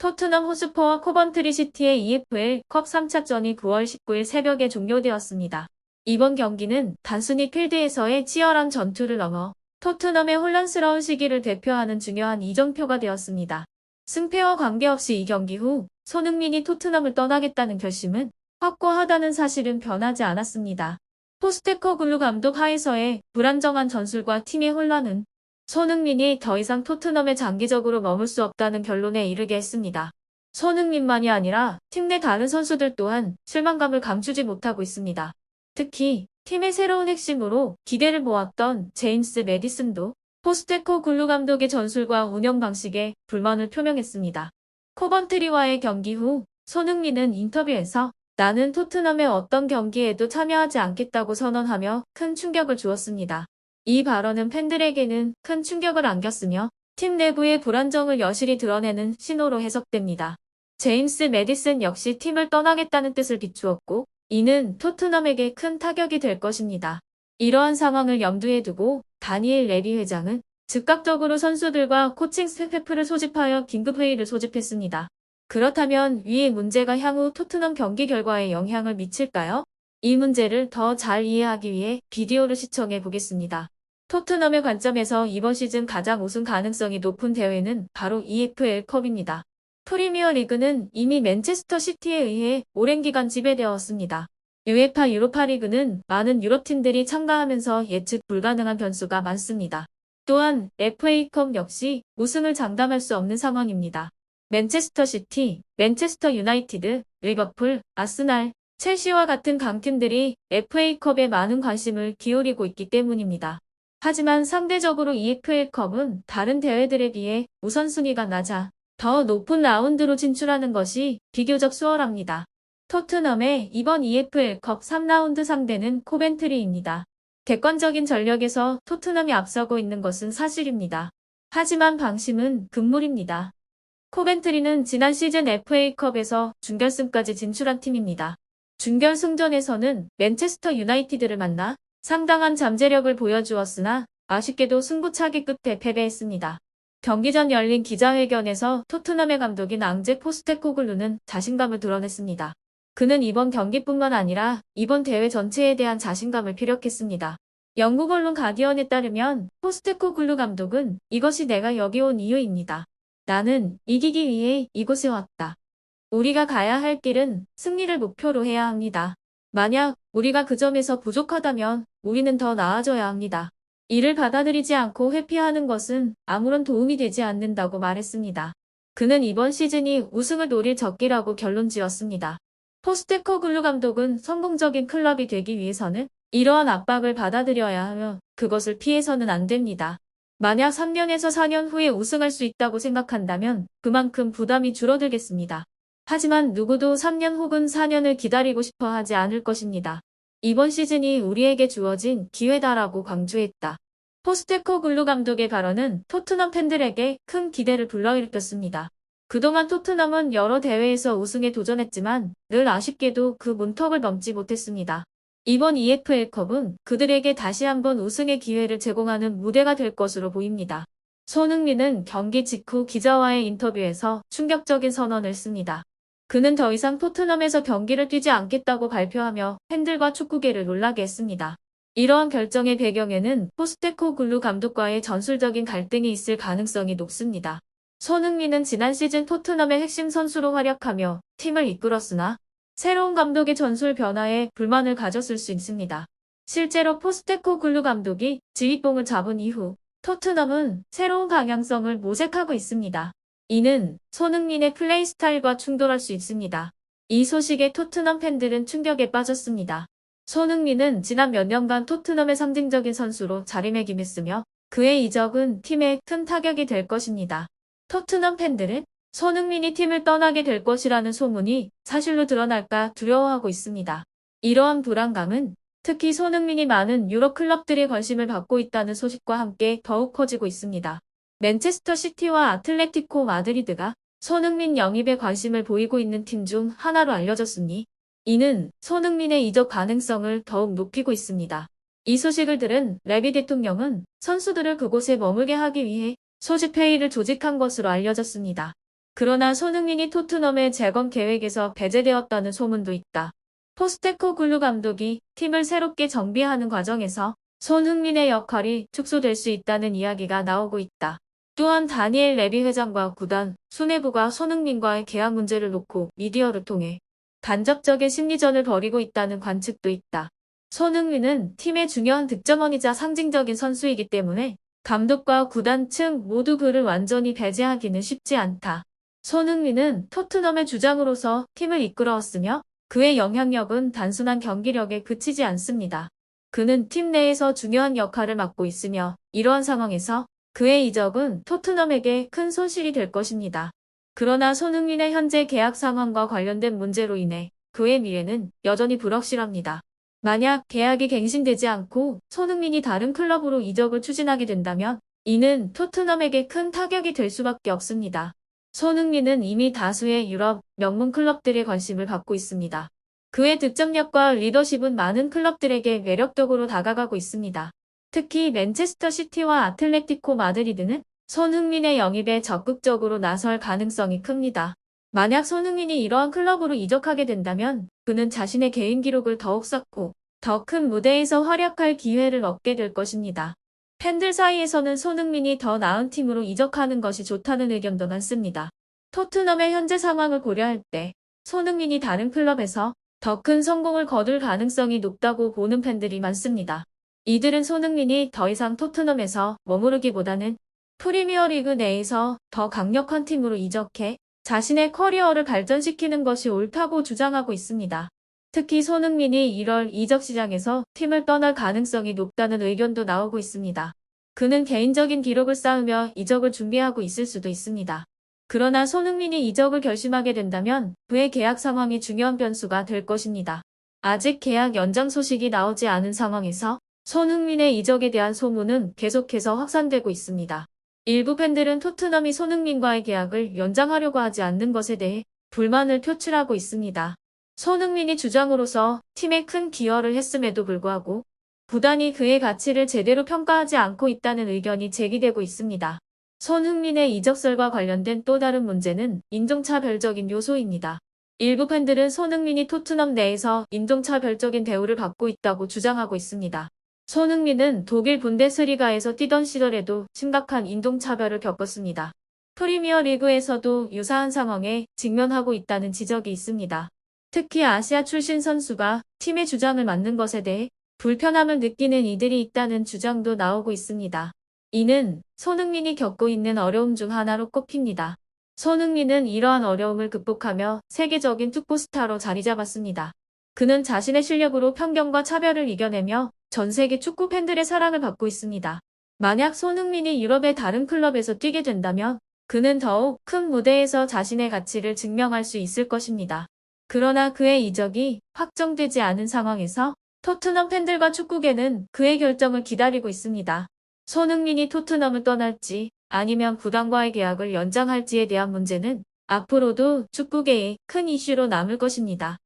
토트넘 호스퍼와 코번트리 시티의 EFL컵 3차전이 9월 19일 새벽에 종료되었습니다. 이번 경기는 단순히 필드에서의 치열한 전투를 넘어 토트넘의 혼란스러운 시기를 대표하는 중요한 이정표가 되었습니다. 승패와 관계없이 이 경기 후 손흥민이 토트넘을 떠나겠다는 결심은 확고하다는 사실은 변하지 않았습니다. 포스테코글루 감독 하에서의 불안정한 전술과 팀의 혼란은 손흥민이 더 이상 토트넘에 장기적으로 머물 수 없다는 결론에 이르게 했습니다. 손흥민만이 아니라 팀 내 다른 선수들 또한 실망감을 감추지 못하고 있습니다. 특히 팀의 새로운 핵심으로 기대를 모았던 제임스 매디슨도 포스테코글루 감독의 전술과 운영 방식에 불만을 표명했습니다. 코번트리와의 경기 후 손흥민은 인터뷰에서 나는 토트넘의 어떤 경기에도 참여하지 않겠다고 선언하며 큰 충격을 주었습니다. 이 발언은 팬들에게는 큰 충격을 안겼으며 팀 내부의 불안정을 여실히 드러내는 신호로 해석됩니다. 제임스 매디슨 역시 팀을 떠나겠다는 뜻을 비추었고 이는 토트넘에게 큰 타격이 될 것입니다. 이러한 상황을 염두에 두고 다니엘 레비 회장은 즉각적으로 선수들과 코칭 스태프를 소집하여 긴급회의를 소집했습니다. 그렇다면 위의 문제가 향후 토트넘 경기 결과에 영향을 미칠까요? 이 문제를 더 잘 이해하기 위해 비디오를 시청해 보겠습니다. 토트넘의 관점에서 이번 시즌 가장 우승 가능성이 높은 대회는 바로 EFL컵입니다. 프리미어 리그는 이미 맨체스터 시티에 의해 오랜 기간 지배되었습니다. UEFA 유로파 리그는 많은 유럽팀들이 참가하면서 예측 불가능한 변수가 많습니다. 또한 FA컵 역시 우승을 장담할 수 없는 상황입니다. 맨체스터 시티, 맨체스터 유나이티드, 리버풀, 아스날, 첼시와 같은 강팀들이 FA컵에 많은 관심을 기울이고 있기 때문입니다. 하지만 상대적으로 EFL컵은 다른 대회들에 비해 우선순위가 낮아 더 높은 라운드로 진출하는 것이 비교적 수월합니다. 토트넘의 이번 EFL컵 3라운드 상대는 코벤트리입니다. 객관적인 전력에서 토트넘이 앞서고 있는 것은 사실입니다. 하지만 방심은 금물입니다. 코벤트리는 지난 시즌 FA컵에서 준결승까지 진출한 팀입니다. 준결승전에서는 맨체스터 유나이티드를 만나 상당한 잠재력을 보여주었으나 아쉽게도 승부차기 끝에 패배했습니다. 경기 전 열린 기자회견에서 토트넘의 감독인 앙제 포스테코글루는 자신감을 드러냈습니다. 그는 이번 경기뿐만 아니라 이번 대회 전체에 대한 자신감을 피력했습니다. 영국 언론 가디언에 따르면 포스테코글루 감독은 이것이 내가 여기 온 이유입니다. 나는 이기기 위해 이곳에 왔다. 우리가 가야 할 길은 승리를 목표로 해야 합니다. 만약 우리가 그 점에서 부족하다면 우리는 더 나아져야 합니다. 이를 받아들이지 않고 회피하는 것은 아무런 도움이 되지 않는다고 말했습니다. 그는 이번 시즌이 우승을 노릴 적기라고 결론 지었습니다. 포스테코글루 감독은 성공적인 클럽이 되기 위해서는 이러한 압박을 받아들여야 하며 그것을 피해서는 안 됩니다. 만약 3년에서 4년 후에 우승할 수 있다고 생각한다면 그만큼 부담이 줄어들겠습니다. 하지만 누구도 3년 혹은 4년을 기다리고 싶어 하지 않을 것입니다. 이번 시즌이 우리에게 주어진 기회다라고 강조했다. 포스테코글루 감독의 발언은 토트넘 팬들에게 큰 기대를 불러일으켰습니다. 그동안 토트넘은 여러 대회에서 우승에 도전했지만 늘 아쉽게도 그 문턱을 넘지 못했습니다. 이번 EFL컵은 그들에게 다시 한번 우승의 기회를 제공하는 무대가 될 것으로 보입니다. 손흥민은 경기 직후 기자와의 인터뷰에서 충격적인 선언을 했습니다. 그는 더 이상 토트넘에서 경기를 뛰지 않겠다고 발표하며 팬들과 축구계를 놀라게 했습니다. 이러한 결정의 배경에는 포스테코글루 감독과의 전술적인 갈등이 있을 가능성이 높습니다. 손흥민은 지난 시즌 토트넘의 핵심 선수로 활약하며 팀을 이끌었으나 새로운 감독의 전술 변화에 불만을 가졌을 수 있습니다. 실제로 포스테코글루 감독이 지휘봉을 잡은 이후 토트넘은 새로운 방향성을 모색하고 있습니다. 이는 손흥민의 플레이 스타일과 충돌할 수 있습니다. 이 소식에 토트넘 팬들은 충격에 빠졌습니다. 손흥민은 지난 몇 년간 토트넘의 상징적인 선수로 자리매김했으며 그의 이적은 팀에 큰 타격이 될 것입니다. 토트넘 팬들은 손흥민이 팀을 떠나게 될 것이라는 소문이 사실로 드러날까 두려워하고 있습니다. 이러한 불안감은 특히 손흥민이 많은 유럽 클럽들의 관심을 받고 있다는 소식과 함께 더욱 커지고 있습니다. 맨체스터 시티와 아틀레티코 마드리드가 손흥민 영입에 관심을 보이고 있는 팀 중 하나로 알려졌으니 이는 손흥민의 이적 가능성을 더욱 높이고 있습니다. 이 소식을 들은 레비 대통령은 선수들을 그곳에 머물게 하기 위해 소집회의를 조직한 것으로 알려졌습니다. 그러나 손흥민이 토트넘의 재건 계획에서 배제되었다는 소문도 있다. 포스테코글루 감독이 팀을 새롭게 정비하는 과정에서 손흥민의 역할이 축소될 수 있다는 이야기가 나오고 있다. 또한 다니엘 레비 회장과 구단, 수뇌부가 손흥민과의 계약 문제를 놓고 미디어를 통해 간접적인 심리전을 벌이고 있다는 관측도 있다. 손흥민은 팀의 중요한 득점원이자 상징적인 선수이기 때문에 감독과 구단 측 모두 그를 완전히 배제하기는 쉽지 않다. 손흥민은 토트넘의 주장으로서 팀을 이끌어왔으며 그의 영향력은 단순한 경기력에 그치지 않습니다. 그는 팀 내에서 중요한 역할을 맡고 있으며 이러한 상황에서 그의 이적은 토트넘에게 큰 손실이 될 것입니다. 그러나 손흥민의 현재 계약 상황과 관련된 문제로 인해 그의 미래는 여전히 불확실합니다. 만약 계약이 갱신되지 않고 손흥민이 다른 클럽으로 이적을 추진하게 된다면 이는 토트넘에게 큰 타격이 될 수밖에 없습니다. 손흥민은 이미 다수의 유럽 명문 클럽들의 관심을 받고 있습니다. 그의 득점력과 리더십은 많은 클럽들에게 매력적으로 다가가고 있습니다. 특히 맨체스터 시티와 아틀레티코 마드리드는 손흥민의 영입에 적극적으로 나설 가능성이 큽니다. 만약 손흥민이 이러한 클럽으로 이적하게 된다면 그는 자신의 개인 기록을 더욱 쌓고 더 큰 무대에서 활약할 기회를 얻게 될 것입니다. 팬들 사이에서는 손흥민이 더 나은 팀으로 이적하는 것이 좋다는 의견도 많습니다. 토트넘의 현재 상황을 고려할 때 손흥민이 다른 클럽에서 더 큰 성공을 거둘 가능성이 높다고 보는 팬들이 많습니다. 이들은 손흥민이 더 이상 토트넘에서 머무르기보다는 프리미어리그 내에서 더 강력한 팀으로 이적해 자신의 커리어를 발전시키는 것이 옳다고 주장하고 있습니다. 특히 손흥민이 1월 이적 시장에서 팀을 떠날 가능성이 높다는 의견도 나오고 있습니다. 그는 개인적인 기록을 쌓으며 이적을 준비하고 있을 수도 있습니다. 그러나 손흥민이 이적을 결심하게 된다면 그의 계약 상황이 중요한 변수가 될 것입니다. 아직 계약 연장 소식이 나오지 않은 상황에서 손흥민의 이적에 대한 소문은 계속해서 확산되고 있습니다. 일부 팬들은 토트넘이 손흥민과의 계약을 연장하려고 하지 않는 것에 대해 불만을 표출하고 있습니다. 손흥민이 주장으로서 팀에 큰 기여를 했음에도 불구하고 구단이 그의 가치를 제대로 평가하지 않고 있다는 의견이 제기되고 있습니다. 손흥민의 이적설과 관련된 또 다른 문제는 인종차별적인 요소입니다. 일부 팬들은 손흥민이 토트넘 내에서 인종차별적인 대우를 받고 있다고 주장하고 있습니다. 손흥민은 독일 분데스리가에서 뛰던 시절에도 심각한 인종차별을 겪었습니다. 프리미어 리그에서도 유사한 상황에 직면하고 있다는 지적이 있습니다. 특히 아시아 출신 선수가 팀의 주장을 맡는 것에 대해 불편함을 느끼는 이들이 있다는 주장도 나오고 있습니다. 이는 손흥민이 겪고 있는 어려움 중 하나로 꼽힙니다. 손흥민은 이러한 어려움을 극복하며 세계적인 축구 스타로 자리 잡았습니다. 그는 자신의 실력으로 편견과 차별을 이겨내며 전 세계 축구 팬들의 사랑을 받고 있습니다. 만약 손흥민이 유럽의 다른 클럽에서 뛰게 된다면 그는 더욱 큰 무대에서 자신의 가치를 증명할 수 있을 것입니다. 그러나 그의 이적이 확정되지 않은 상황에서 토트넘 팬들과 축구계는 그의 결정을 기다리고 있습니다. 손흥민이 토트넘을 떠날지 아니면 구단과의 계약을 연장할지에 대한 문제는 앞으로도 축구계의 큰 이슈로 남을 것입니다.